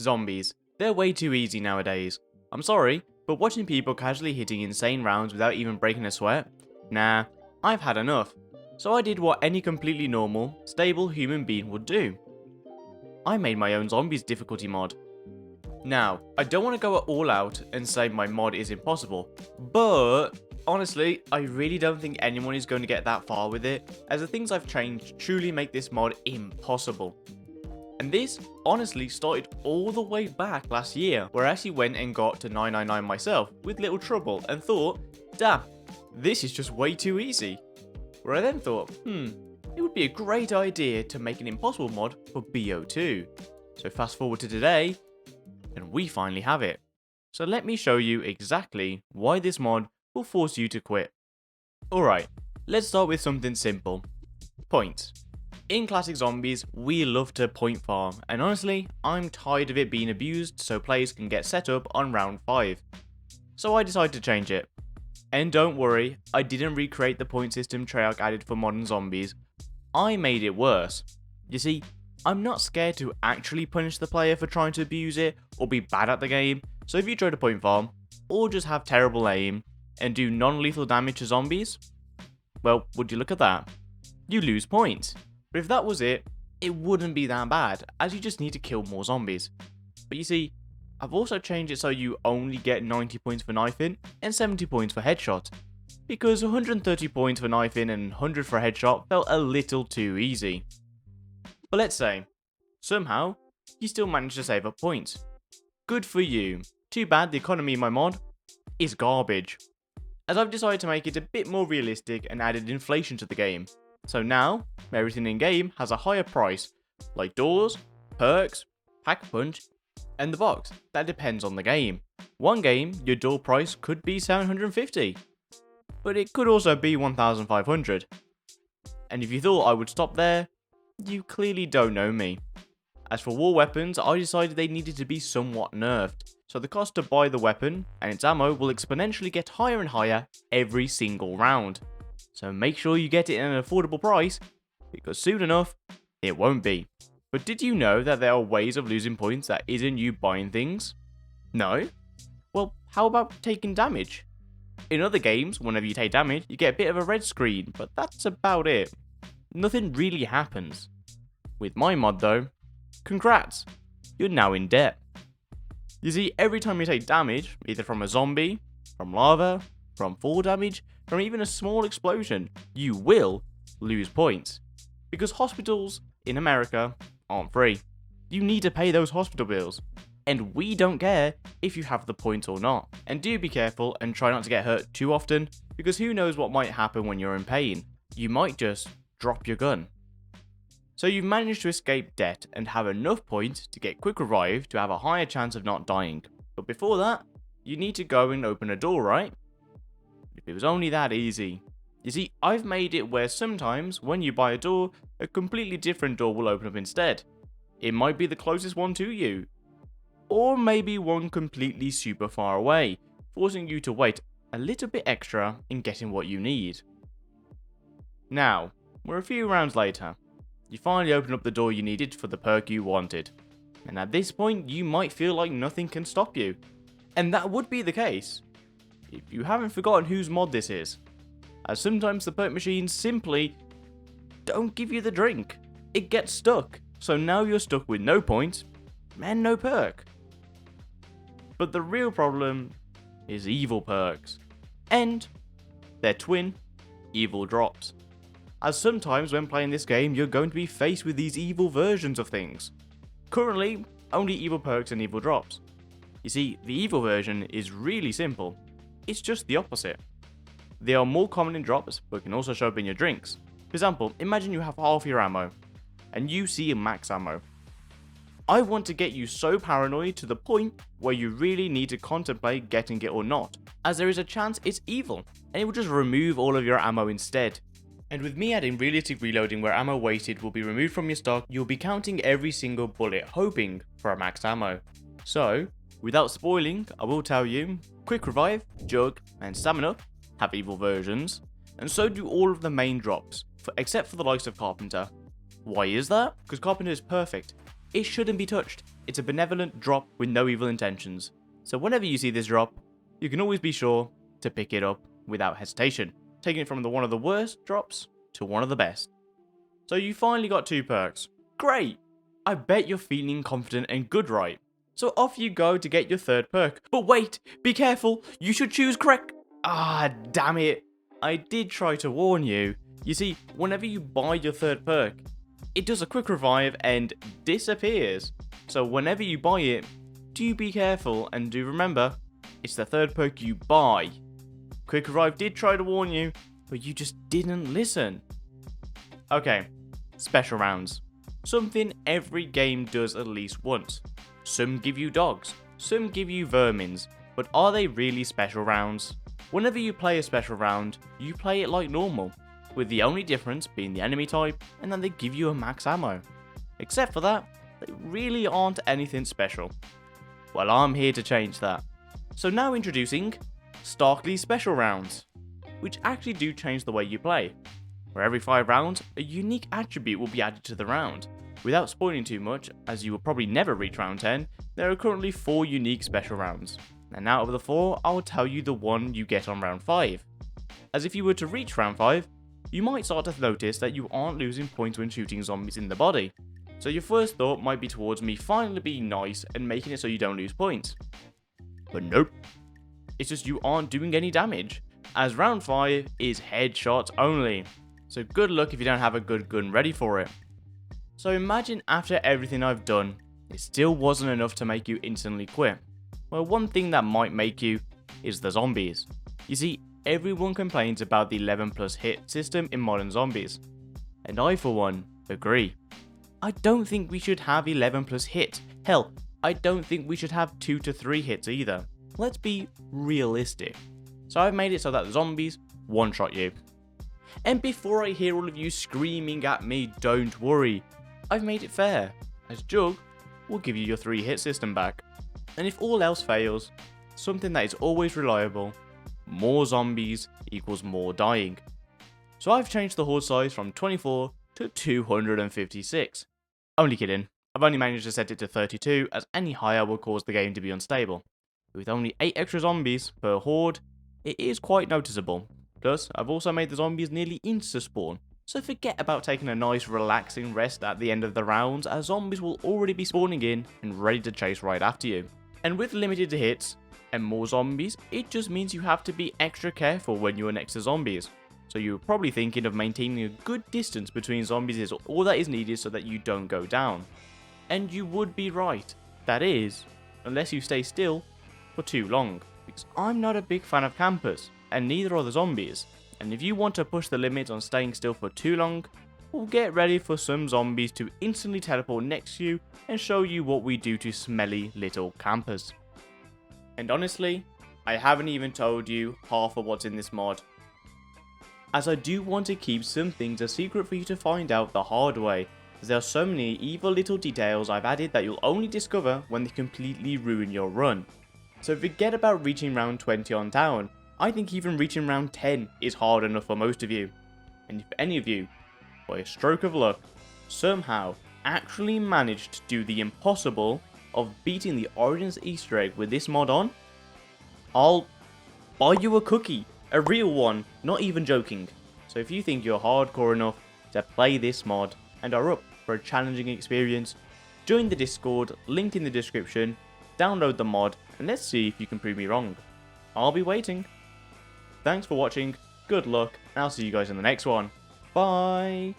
Zombies. They're way too easy nowadays. I'm sorry, but watching people casually hitting insane rounds without even breaking a sweat? Nah, I've had enough. So I did what any completely normal, stable human being would do. I made my own zombies difficulty mod. Now, I don't want to go all out and say my mod is impossible, but honestly, I really don't think anyone is going to get that far with it, as the things I've changed truly make this mod impossible. And this honestly started all the way back last year, where I actually went and got to 999 myself with little trouble and thought, damn, this is just way too easy. Where I then thought, it would be a great idea to make an impossible mod for BO2. So fast forward to today, and we finally have it. So let me show you exactly why this mod will force you to quit. Alright, let's start with something simple. Points. In classic zombies, we love to point farm, and honestly, I'm tired of it being abused so players can get set up on round 5. So I decided to change it. And don't worry, I didn't recreate the point system Treyarch added for modern zombies. I made it worse. You see, I'm not scared to actually punish the player for trying to abuse it or be bad at the game, so if you try to point farm, or just have terrible aim, and do non-lethal damage to zombies, well, would you look at that? You lose points. But if that was it, it wouldn't be that bad, as you just need to kill more zombies. But you see, I've also changed it so you only get 90 points for knifing and 70 points for headshot, because 130 points for knifing and 100 for headshot felt a little too easy. But let's say, somehow, you still managed to save up points. Good for you. Too bad the economy in my mod is garbage, as I've decided to make it a bit more realistic and added inflation to the game. So now, everything in game has a higher price, like doors, perks, pack-a-punch, and the box. That depends on the game. One game, your door price could be 750, but it could also be 1,500. And if you thought I would stop there, you clearly don't know me. As for war weapons, I decided they needed to be somewhat nerfed, so the cost to buy the weapon and its ammo will exponentially get higher and higher every single round. So make sure you get it at an affordable price, because soon enough, it won't be. But did you know that there are ways of losing points that isn't you buying things? No? Well, how about taking damage? In other games, whenever you take damage, you get a bit of a red screen, but that's about it. Nothing really happens. With my mod though, congrats, you're now in debt. You see, every time you take damage, either from a zombie, from lava, from fall damage, from even a small explosion, you will lose points. Because hospitals in America aren't free. You need to pay those hospital bills. And we don't care if you have the points or not. And do be careful and try not to get hurt too often, because who knows what might happen when you're in pain. You might just drop your gun. So you've managed to escape debt and have enough points to get quick revive to have a higher chance of not dying. But before that, you need to go and open a door, right? If it was only that easy. You see, I've made it where sometimes when you buy a door, a completely different door will open up instead. It might be the closest one to you, or maybe one completely super far away, forcing you to wait a little bit extra in getting what you need. Now, we're a few rounds later. You finally open up the door you needed for the perk you wanted. And at this point, you might feel like nothing can stop you. And that would be the case, if you haven't forgotten whose mod this is. As sometimes the perk machines simply don't give you the drink. It gets stuck. So now you're stuck with no points and no perk. But the real problem is evil perks. And their twin, evil drops. As sometimes when playing this game, you're going to be faced with these evil versions of things. Currently, only evil perks and evil drops. You see, the evil version is really simple. It's just the opposite. They are more common in drops, but can also show up in your drinks. For example, imagine you have half your ammo, and you see a max ammo. I want to get you so paranoid to the point where you really need to contemplate getting it or not, as there is a chance it's evil, and it will just remove all of your ammo instead. And with me adding realistic reloading where ammo wasted will be removed from your stock, you'll be counting every single bullet, hoping for a max ammo. So, without spoiling, I will tell you, Quick Revive, Jug, and Stamina have evil versions, and so do all of the main drops, except for the likes of Carpenter. Why is that? Because Carpenter is perfect. it shouldn't be touched. It's a benevolent drop with no evil intentions. So whenever you see this drop, you can always be sure to pick it up without hesitation, taking it from one of the worst drops to one of the best. So you finally got 2 perks. Great! I bet you're feeling confident and good, right? So off you go to get your 3rd perk. But wait, be careful, you should choose correct. Ah, damn it. I did try to warn you. You see, whenever you buy your 3rd perk, it does a quick revive and disappears. So whenever you buy it, do be careful and do remember, it's the 3rd perk you buy. Quick revive did try to warn you, but you just didn't listen. Okay, special rounds. Something every game does at least once. Some give you dogs, some give you vermins, but are they really special rounds? Whenever you play a special round, you play it like normal, with the only difference being the enemy type and that they give you a max ammo. Except for that, they really aren't anything special. Well, I'm here to change that. So now introducing starkly special rounds, which actually do change the way you play. For every 5 rounds, a unique attribute will be added to the round. Without spoiling too much, as you will probably never reach round 10, there are currently 4 unique special rounds. And out of the 4, I will tell you the one you get on round 5. As if you were to reach round 5, you might start to notice that you aren't losing points when shooting zombies in the body. So your first thought might be towards me finally being nice and making it so you don't lose points. But nope. It's just you aren't doing any damage, as round 5 is headshots only. So good luck if you don't have a good gun ready for it. So imagine after everything I've done, it still wasn't enough to make you instantly quit. Well, one thing that might make you is the zombies. You see, everyone complains about the 11+ hit system in modern zombies. And I for one, agree. I don't think we should have 11+ hit. Hell, I don't think we should have 2 to 3 hits either. Let's be realistic. So I've made it so that the zombies one-shot you. And before I hear all of you screaming at me, don't worry. I've made it fair, as Jug will give you your 3-hit system back. And if all else fails, something that is always reliable, more zombies equals more dying. So I've changed the horde size from 24 to 256. Only kidding, I've only managed to set it to 32 as any higher will cause the game to be unstable. With only 8 extra zombies per horde, it is quite noticeable. Plus, I've also made the zombies nearly insta-spawn, so forget about taking a nice relaxing rest at the end of the rounds, as zombies will already be spawning in and ready to chase right after you. And with limited hits and more zombies, it just means you have to be extra careful when you are next to zombies. So you're probably thinking of maintaining a good distance between zombies is all that is needed so that you don't go down. And you would be right. That is, unless you stay still for too long. Because I'm not a big fan of campers, and neither are the zombies. And if you want to push the limits on staying still for too long, well, get ready for some zombies to instantly teleport next to you and show you what we do to smelly little campers. And honestly, I haven't even told you half of what's in this mod, as I do want to keep some things a secret for you to find out the hard way, as there are so many evil little details I've added that you'll only discover when they completely ruin your run. So forget about reaching round 20 on town. I think even reaching round 10 is hard enough for most of you. And if any of you, by a stroke of luck, somehow actually managed to do the impossible of beating the Origins Easter egg with this mod on, I'll buy you a cookie. A real one, not even joking. So if you think you're hardcore enough to play this mod and are up for a challenging experience, join the Discord, linked in the description, download the mod, and let's see if you can prove me wrong. I'll be waiting. Thanks for watching, good luck, and I'll see you guys in the next one. Bye!